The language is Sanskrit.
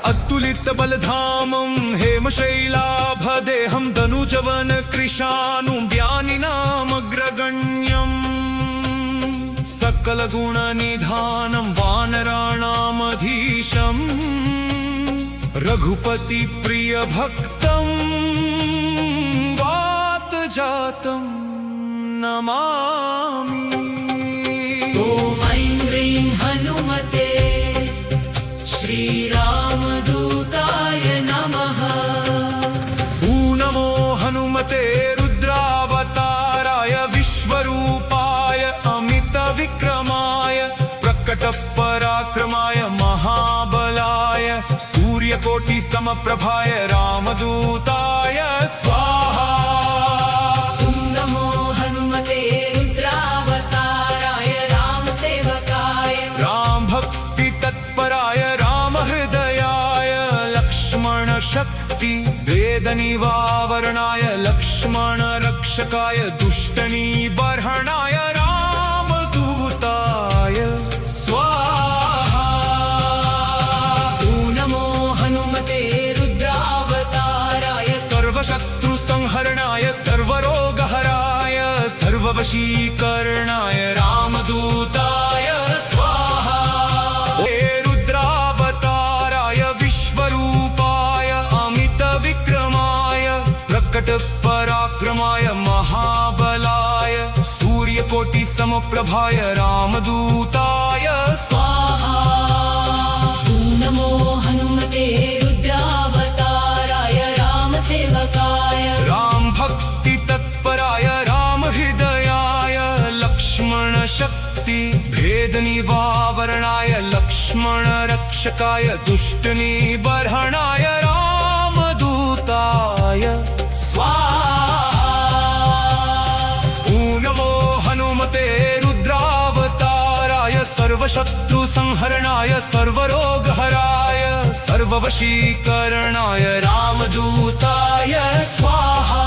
अतुलित बलधामं हेमशैलाभदेहं धनुजवन कृशानु ज्ञानिनामग्रगण्यम् सकलगुणनिधानं वानराणामधीशम् रघुपति प्रियभक्तं वातजातं नमामि। ॐ ऐं ह्रीं हनुमते श्रीरामदूताय नमः। नमो हनुमते रुद्रावताराय विश्वरूपाय अमितविक्रमाय प्रकटपराक्रमाय महाबलाय सूर्यकोटिसमप्रभाय रामदूताय स्वाहा। नमो हनुमते रुद्रावताराय रामसेवकाय रामभक्तितत्पराय रामहृदयाय लक्ष्मणशक्ति वेदनिवारणाय लक्ष्मणरक्षकाय दुष्टनिबर्हणाय रामदूताय स्वाहा। नमो हनुमते रुद्रावताराय सर्वशत्रुसंहरणाय सर्वरोगहराय सर्ववशीकरणाय रामदूताय स्वाहा। हे रुद्रावताराय विश्वरूपाय अमितविक्रमाय प्रकटपराक्रमाय महाबलाय सूर्यकोटिसमप्रभाय रामदूताय स्वाहा। नमो हनुमते रुद्रावताराय रामसेवकाय रामभक्तितत्पराय रामहृदयाय लक्ष्मणशक्ति भेदनिवारणाय लक्ष्मणरक्षकाय दुष्टनिबर्हणाय रामदूताय स्वाहा। नमो हनुमते रुद्रावताराय सर्वशत्रुसंहरणाय सर्वरोगहराय सर्ववशीकरणाय रामदूताय स्वाहा।